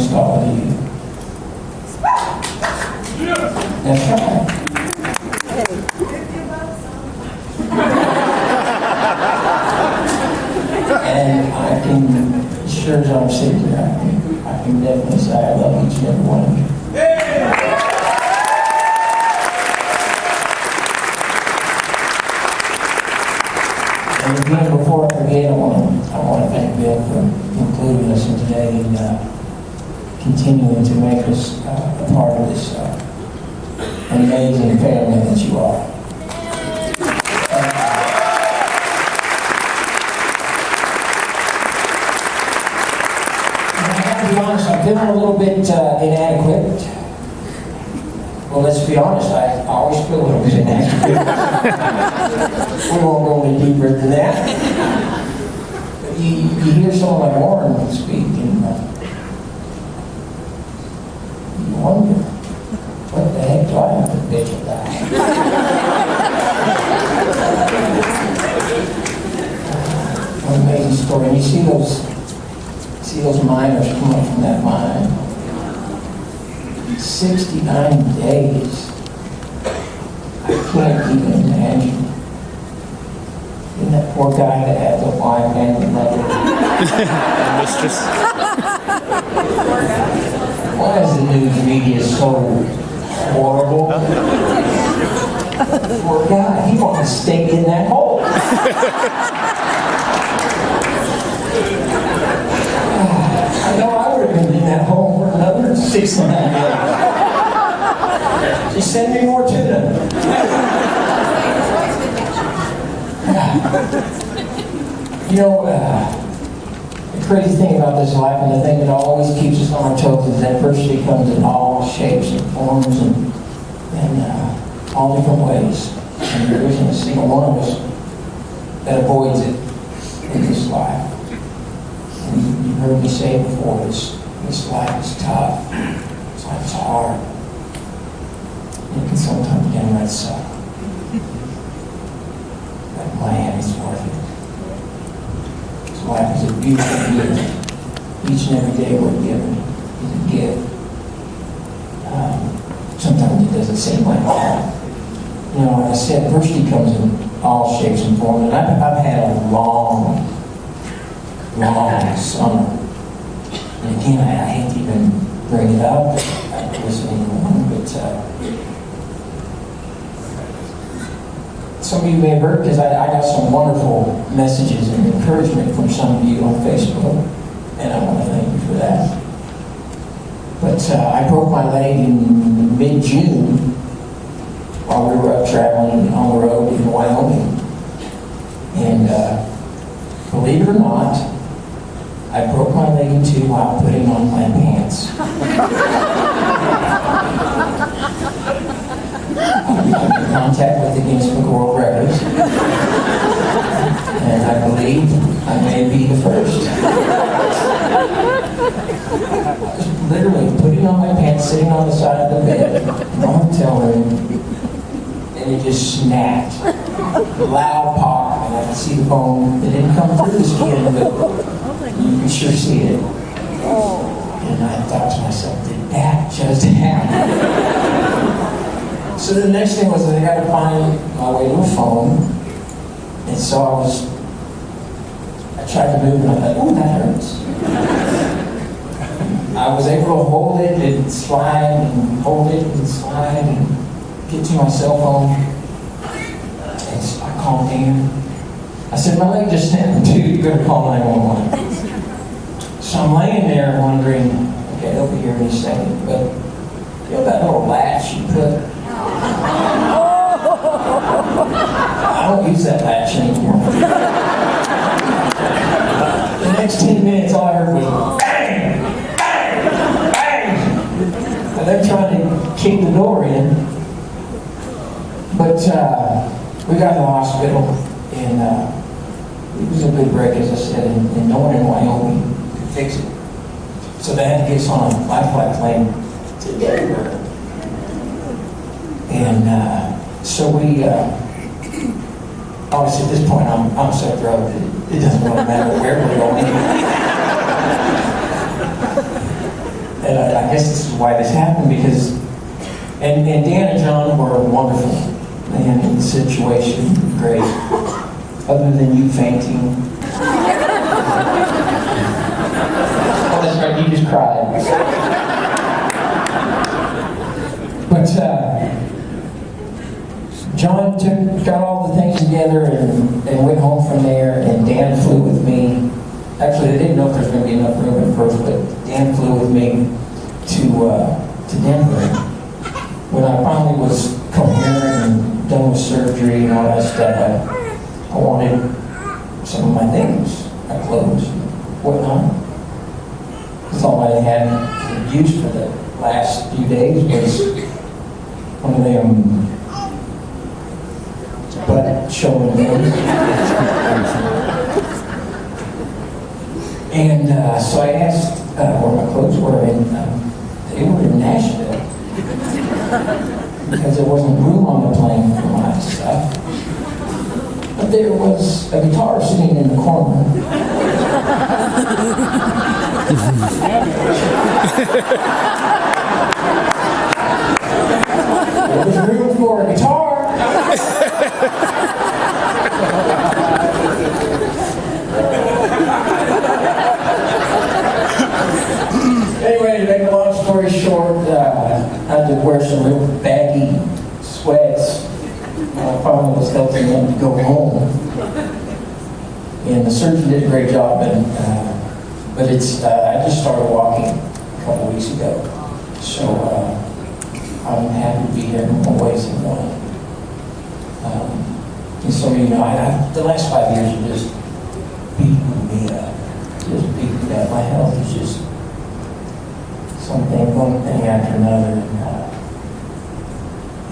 amongst all of you. That's right. And I can, as sure as I'm sitting here, I can definitely say I love each and every one of you. And again, before I forget, I want to thank Bill for including us in today and continuing to make us a part of this amazing family that you are. I have to be honest, I'm feeling a little bit inadequate. Well, let's be honest, I always feel a little bit inadequate. We won't go any deeper than that. But you hear someone like Warren speak, and you wonder, what the heck do I have to bitch about? What an amazing story. And you see those miners come up from that mine. 69 days. I can't even imagine. And that poor guy that had the wife and the mother. Mistress. Why is the news media so horrible? Poor guy, he wants to stay in that hole. I know I would have been in that hole for another 69 days. Just send me more tuna. You know, the crazy thing about this life, and the thing that always keeps us on our toes, is that adversity comes in all shapes and forms and all different ways. And there isn't a single one of us that avoids it in this life. And you heard me say it before, this life is tough. This life is hard. And it can sometimes downright suck. But man, it's worth it. This life is a beautiful gift. Each and every day we're given is a gift. Sometimes it doesn't seem like that. You know, like I said, adversity comes in all shapes and forms. And I've had a long summer. And again, I hate to even bring it up. I don't listen to anyone, but some of you may have heard, because I got some wonderful messages and encouragement from some of you on Facebook, and I want to thank you for that. But I broke my leg in mid-June while we were up traveling on the road in Wyoming. And believe it or not, I broke my leg in two while putting on my pants. I'm in contact with the Guinness Book of World Records. And I believe I may be the first. I was literally putting on my pants, sitting on the side of the bed in the hotel room, and it just snapped. Loud pop, and I could see the bone. It didn't come through the skin, but you can sure see it. And I thought to myself, did that just happen? So the next thing was that I got to find my way to a phone. And so I tried to move, and I thought, oh, that hurts. I was able to hold it and slide and hold it and slide and get to my cell phone. And so I called Dan. I said, my leg just snapped, dude, you better call 911. So I'm laying there wondering, okay, they'll be here in a second, but you know that little latch you put? I don't use that latch anymore. The next 10 minutes, all I heard was bang, bang, bang. And they're trying to kick the door in. But we got to the hospital, and it was a good break, as I said, and no one in Wyoming could fix it. So they had to get us on a life flight plane to Denver. And so we, obviously at this point I'm so drugged that it doesn't really matter where we're going. guess this is why this happened, because, and Dan and John were wonderful. They handled the situation great, other than you fainting. Oh, that's right, you just cried. But John got all the things together and went home from there, and Dan flew with me. Actually, they didn't know if there was going to be enough room at first, but Dan flew with me to Denver. When I finally was coherent and done with surgery and all that stuff, I wanted some of my things, my clothes, whatnot. That's all I had used for the last few days was one of them butt showing things. And so I asked where my clothes were, and they were in Nashville because there wasn't room on the plane for my stuff. But there was a guitar sitting in the corner. There was room for a guitar. Anyway, to make a long story short, I had to wear some real baggy sweats. I finally was healthy enough to go home. And the surgeon did a great job, but I just started walking a couple weeks ago. So I'm happy to be here in more ways than one. And so, you know, the last 5 years are just beating me up. Just beating me up. My health is just one thing after another.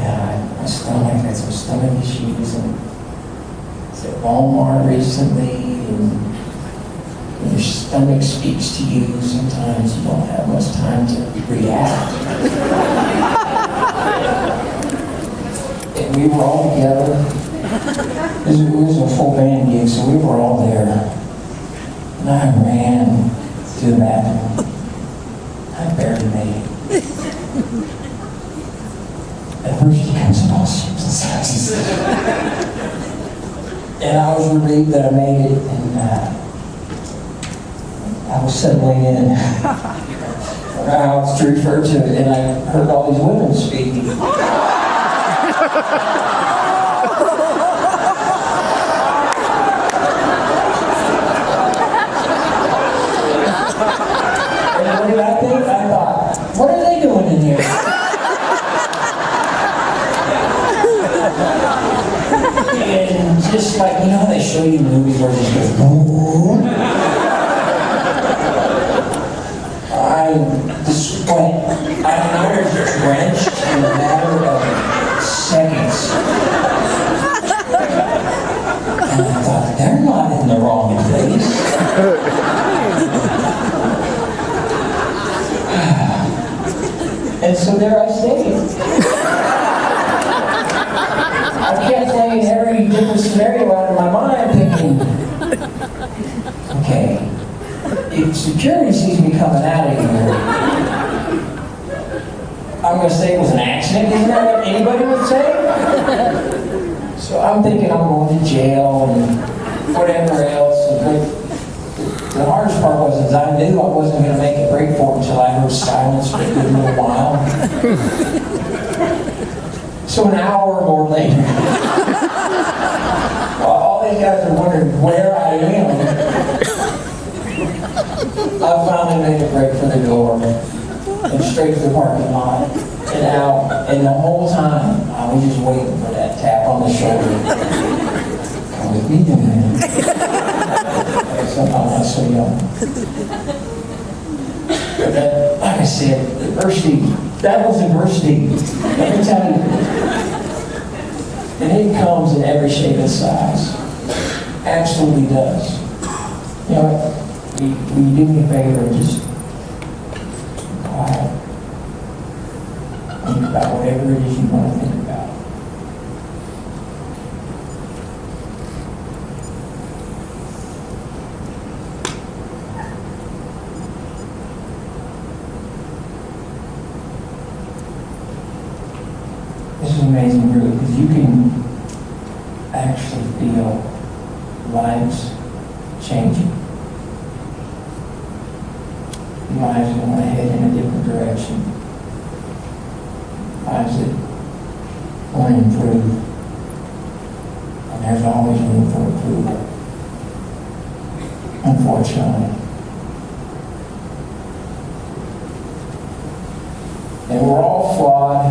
And, my stomach, I had some stomach issues, and it's at Walmart recently, and when your stomach speaks to you, sometimes you don't have much time to react. And we were all together. It was a full band gig, so we were all there. And I ran to the bathroom. I barely made it. Adversity comes in all shapes and sizes. And I was relieved that I made it, and I was settling in. I was to refer to it, and I heard all these women speaking. And what did I think? I thought, what are they doing in here? And just like, you know how they show you movies where it just goes boom? The sweat, I was drenched in a matter of seconds. And I thought, they're not in the wrong place. And so there I stayed. I kept playing every different scenario out of my mind, thinking, okay, if security sees me coming out of here, I'm going to say it was an accident. Isn't that what anybody would say? So I'm thinking I'm going to jail and whatever else. But the hardest part was I knew I wasn't going to make a break for it until I heard silence for a good little while. So an hour or more later, while all these guys are wondering where I am, I finally made a break for the door and straight to the parking lot and out. And the whole time, I was just waiting for that tap on the shoulder. Come with me, man. Somehow I'm so young. But that, like I said, adversity, that was adversity. Let me tell you. And it comes in every shape and size. Absolutely does. You know what? Will you do me a favor and just quiet? Think about whatever it is you want to think about. is an amazing group because you can actually feel lives changing. Lives going ahead in a different direction. Lives that want to improve. And there's always room for approval. Unfortunately. And we're all flawed,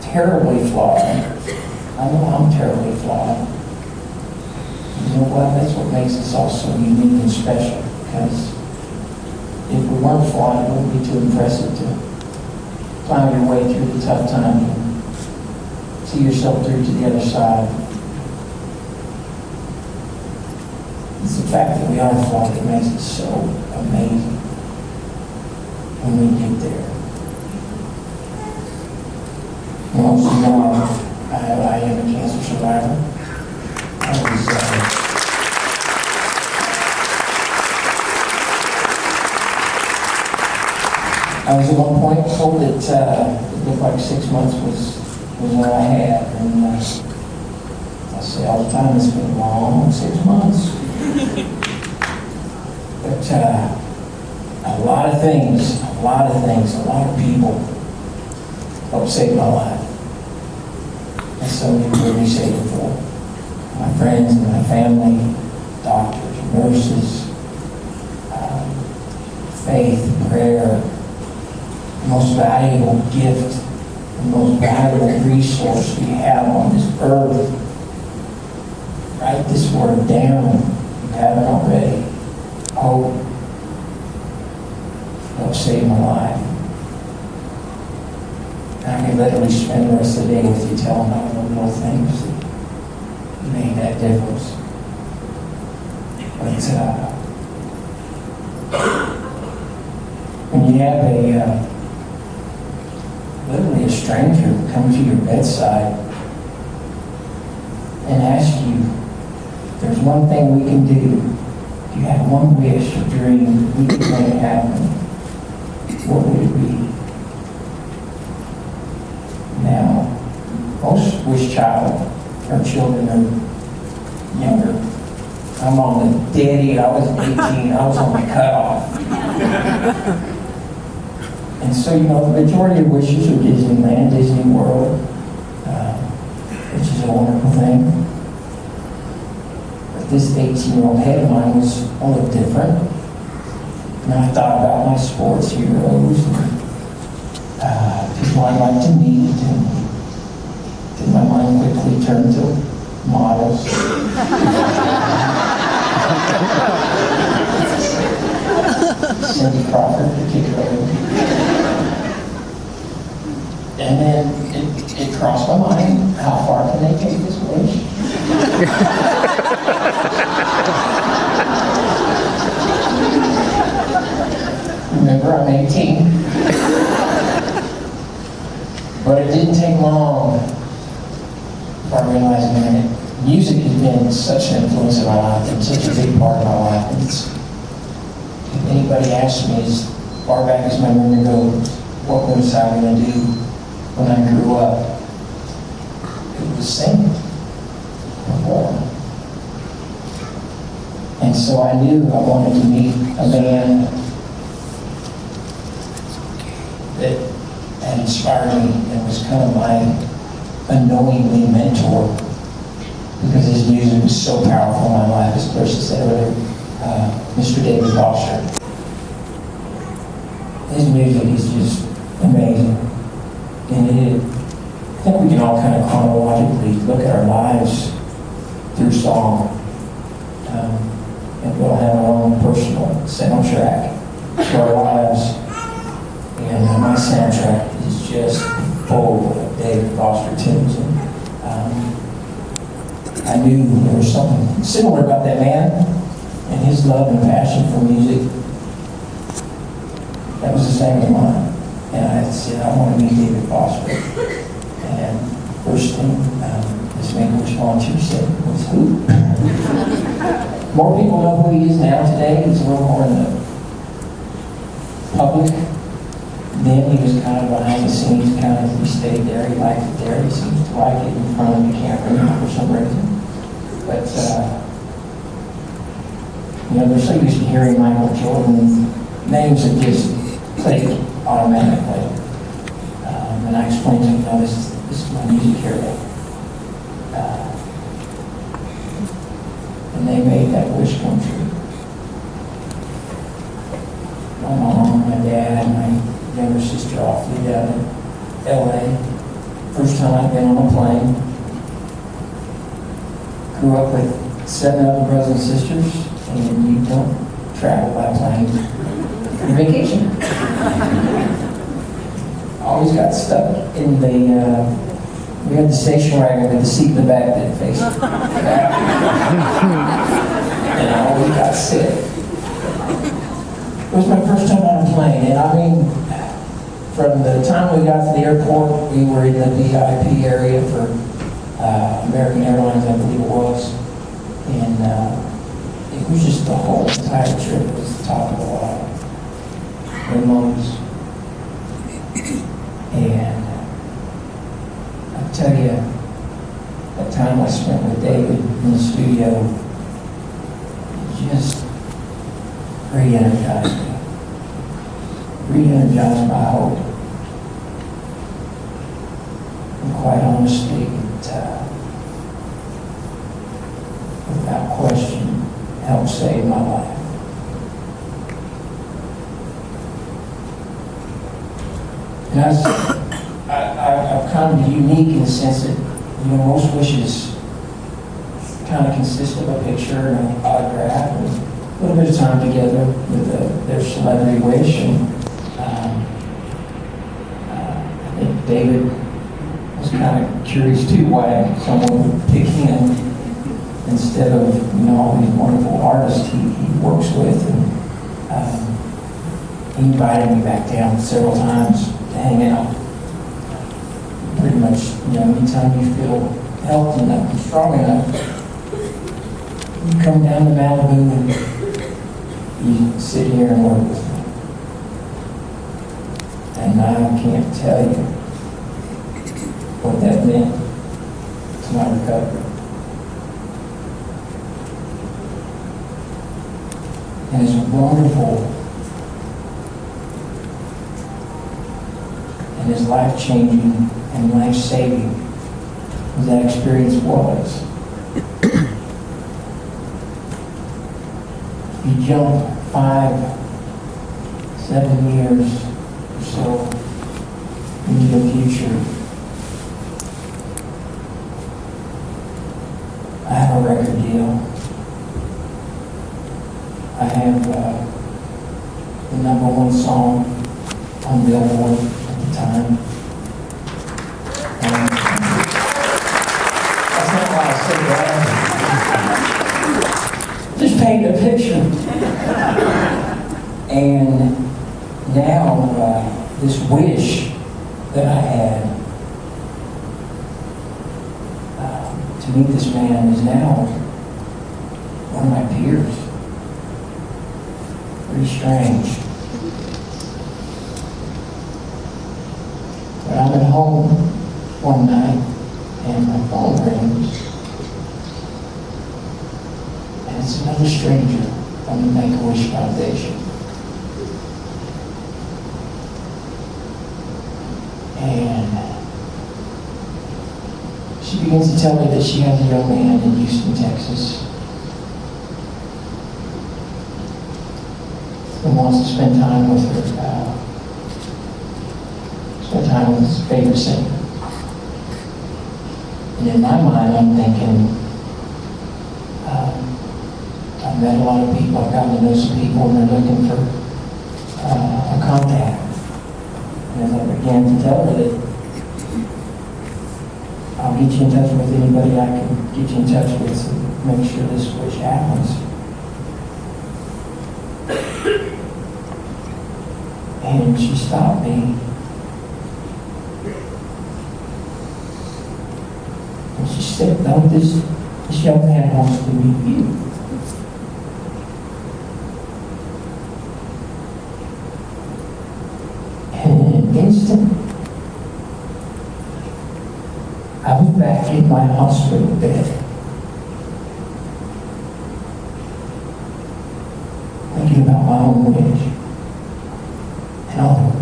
terribly flawed. I know I'm terribly flawed. You know what? That's what makes us all so unique and special. Because if we weren't flawed, it wouldn't be too impressive to climb your way through the tough times and see yourself through to the other side. It's the fact that we are flawed that makes it so amazing when we get there. Most of you know I am a cancer survivor. I was at one point told that it looked like 6 months was all I had. And I say all the time, it's been a long 6 months. But a lot of things, a lot of people helped save my life. And so you heard me say before, my friends and my family, doctors, nurses, faith, prayer, the most valuable gift, the most valuable resource we have on this earth. Write this word down if you haven't already. Hope. Help save my life. I can literally spend the rest of the day with you telling all the little things that made that difference. But when you have literally a stranger come to your bedside and ask you, there's one thing we can do. If you had one wish or dream we could make it happen, what would it be? Now, most wish child or children are younger. I'm on the daddy, I was 18, I was on the cutoff. And so, you know, the majority of wishes are Disneyland, Disney World, which is a wonderful thing. But this 18-year-old head of mine was a little different. And I thought about my sports heroes and people I'd like to meet, and then my mind quickly turned to models. Cindy Crawford, particularly. And then it crossed my mind, how far can they take this wish? Remember, I'm 18. But it didn't take long before I realized, man, music has been such an influence in my life and such a big part of my life. And if anybody asks me as far back as my memory goes, what was I going to do when I grew up? It was sing, perform. And so I knew I wanted to meet a man that had inspired me and was kind of my unknowingly mentor, because his music was so powerful in my life. As Clarissa said earlier, Mr. David Foster. His music is just amazing. And I think we can all kind of chronologically look at our lives through song. And we'll have our own personal soundtrack to our lives. And my soundtrack is just full of David Foster tunes. And I knew there was something similar about that man and his love and passion for music. That was the same as mine. And I said, I want to meet David Foster. And first thing this English volunteer said was, who? More people know who he is now today. He's a little more in the public Then he was kind of behind the scenes, he stayed there, he liked it there, he seems to like it in front of the camera for some reason. But, they're so used to hearing Michael Jordan, names that just click automatically. And I explained to him, no, this is my music hero. And they made that wish come true. My mom, my dad, my younger sister all flew down to LA. First time I've been on a plane. Grew up with 7 other brothers and sisters, and you don't travel by plane for vacation. Always got stuck in the, we had the station wagon with the seat in the back that faced back. And I always got sick. It was my first time on a plane, and I mean, from the time we got to the airport, we were in the VIP area for American Airlines, I believe it was. And it was just the whole entire trip was the top of the line. Limos. And I tell you, that time I spent with David in the studio just re-energized me. Re-energized my hope. And quite honestly, without question, helped save my life. And I've kind of unique in the sense that, most wishes kind of consist of a picture and an autograph and a little bit of time together with their celebrity wish. And I think David was kind of curious too why someone would pick him instead of, all these wonderful artists he works with. And he invited me back down several times to hang out. Pretty much, anytime you feel healthy enough and strong enough, you come down to Malibu and you sit here and work with me. And I can't tell you what that meant to my recovery. And as wonderful and as life-changing and life-saving as that experience was, you jump 5, 7 years or so into the future. I have a record deal. I have the #1 song on Billboard at the time. That's not why I said that. Just paint a picture. And now this wish that I had to meet this man is now one of my peers. Pretty strange. But I'm at home one night and my phone rings. And it's another stranger from the Make-A-Wish Foundation. And she begins to tell me that she has a young man in Houston, Texas, who wants to spend time with her, spend time with his favorite singer. And in my mind, I'm thinking, I've met a lot of people, I've gotten to know some people, and they're looking for a contact. And as I began to tell her that I'll get you in touch with anybody I can get you in touch with to make sure this wish happens. And she stopped me. And she said, no, this young man wants to meet you. And instant, I was back in my hospital bed, thinking about my own wish. And all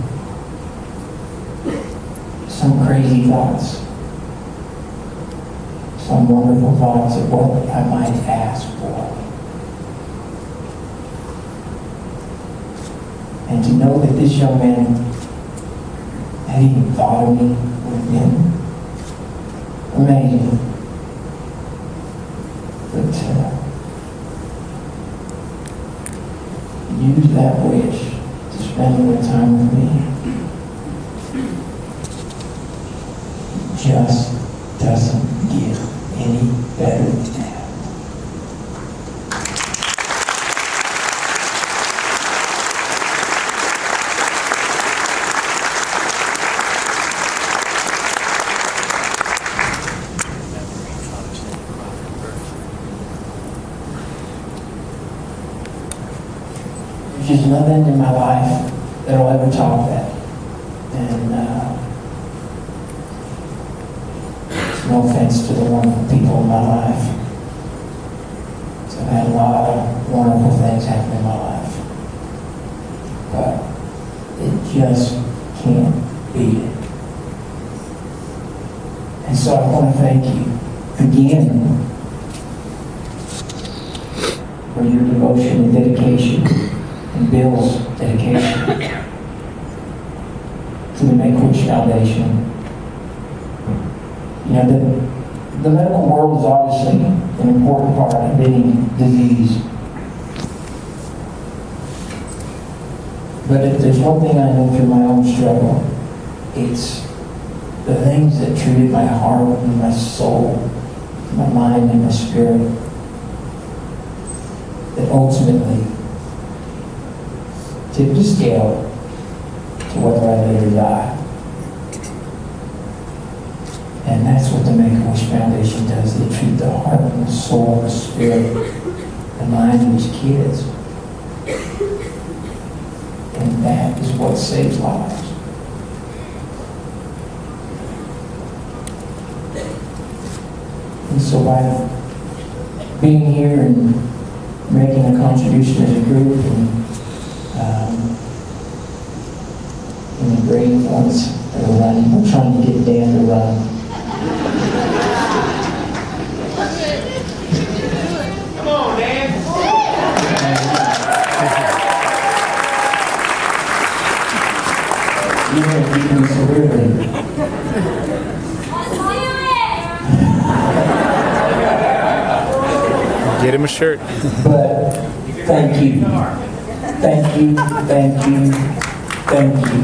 some crazy thoughts, some wonderful thoughts of what I might ask for. And to know that this young man had even thought of me would have been amazing. But use that wish to spend more time with me. Just doesn't get any better than that. There's just nothing in my life that'll ever top that. And no offense to the wonderful people in my life. So I've had a lot of wonderful things happen in my life. But it just can't beat it. And so I want to thank you again for your devotion and dedication and Bill's dedication to the Make-A-Wish Foundation. You know, the medical world is obviously an important part of any disease. But if there's one thing I know through my own struggle, it's the things that treated my heart and my soul, my mind and my spirit, that ultimately tipped the scale to whether I live or die. And that's what the Make-A-Wish Foundation does. They treat the heart and the soul, the spirit, the mind of these kids. And that is what saves lives. And so by being here and making a contribution as a group and the brave ones that are running, we're trying to get Dan to run. Come on, man. You're going to beat me severely. Get him a shirt. But thank you. Thank you, thank you, thank you.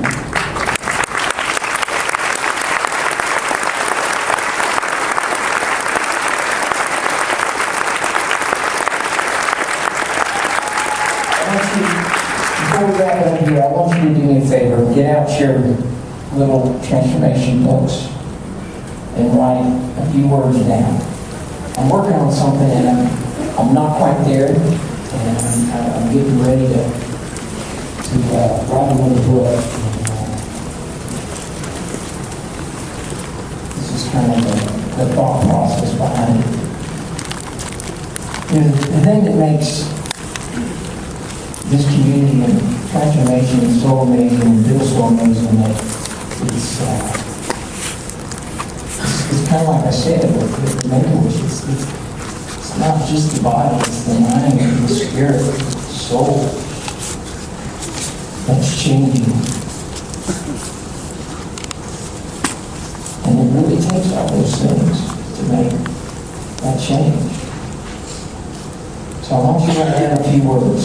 Before we wrap up here, I want you to do me a favor. Get out your little transformation books and write a few words down. I'm working on something and I'm not quite there, and I'm getting ready to write another book. This is kind of the thought process behind it. You know, the thing that makes this community and transformation is so amazing and Bill's so amazing that it's kind of like I said with the Make-A-Wish. It's not just the body, it's the mind, the spirit, the soul that's changing. And it really takes all those things to make that change. So I want you to write down a few words.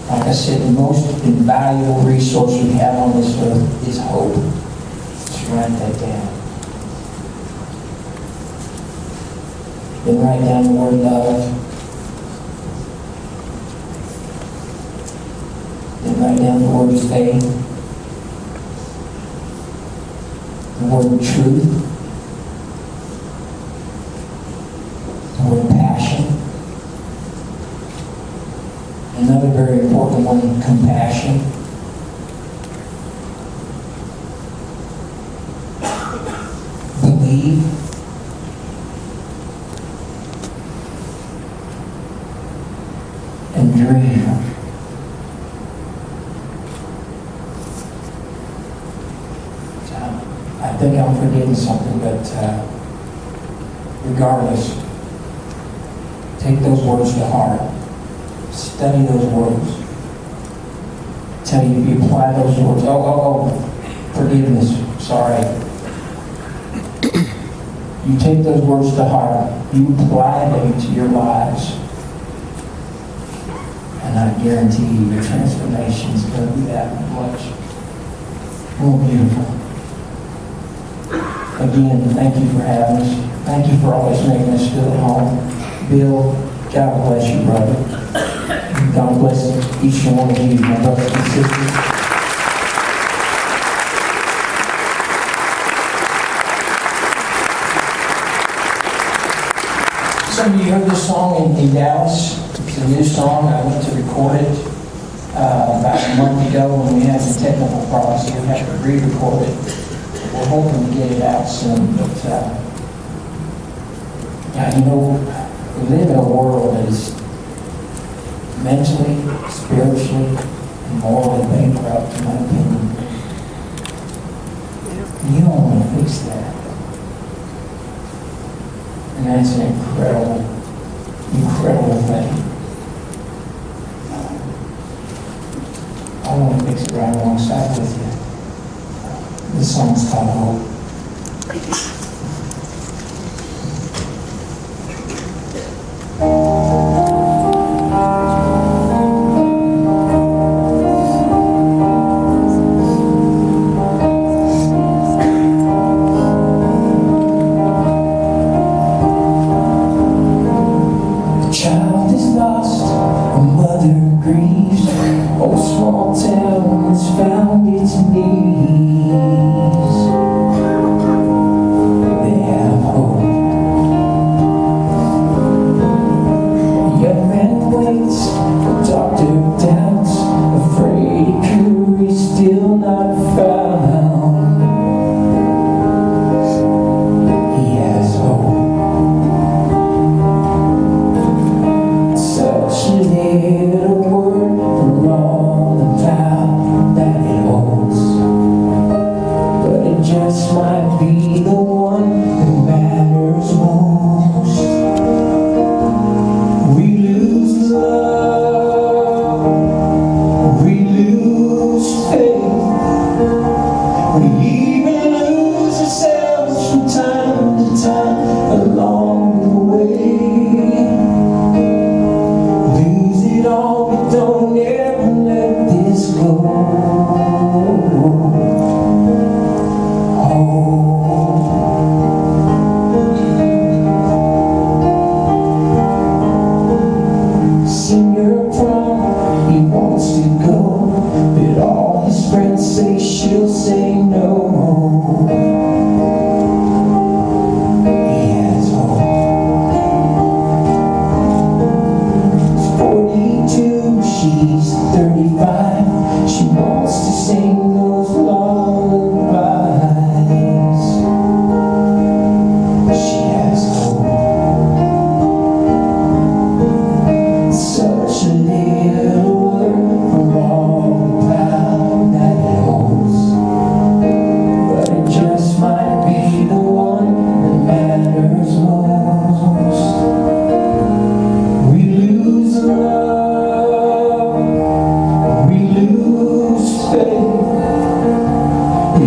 Like I said, the most invaluable resource we have on this earth is hope. Just write that down. Then write down the word love. Then write down the word faith. The word truth. The word passion. Another very important one, compassion. believe. And dream. I think I'm forgetting something, but regardless, take those words to heart. Study those words. Tell you if you apply those words, forgiveness, sorry. You take those words to heart, you apply them to your lives, and I guarantee you your transformation is going to be that much more beautiful. Again, thank you for having us. Thank you for always making us feel at home. Bill, God bless you, brother. God bless each and one of you, my brothers and sisters. Some of you heard this song in Dallas. It's a new song. I went to record it about a month ago when we had some technical problems, so we had to re-record it. We're hoping to get it out soon, but we live in a world that is mentally, spiritually, and morally bankrupt, in my opinion. You don't want to fix that. And that's an incredible, incredible thing. I want to fix it right alongside with you. This song's called Hope. A child is lost, a mother grieves. Oh, small town has found its knees. They have hope. A young man waits, a doctor doubts, afraid a cure is still not found. He has hope. Such a little word for all the power that it holds, but it just might be the one that matters most. We lose love, we lose faith, we even lose ourselves from time to time along the way. Lose it all, but don't ever let this go. Singer prom, he wants to go, but all his friends say she'll say no. He has hope. 42, she's 35. She wants to sing those lullabies. She has hope. Such a little word for all the power that it holds, but it just might be the one that matters most. We lose love, we lose faith, we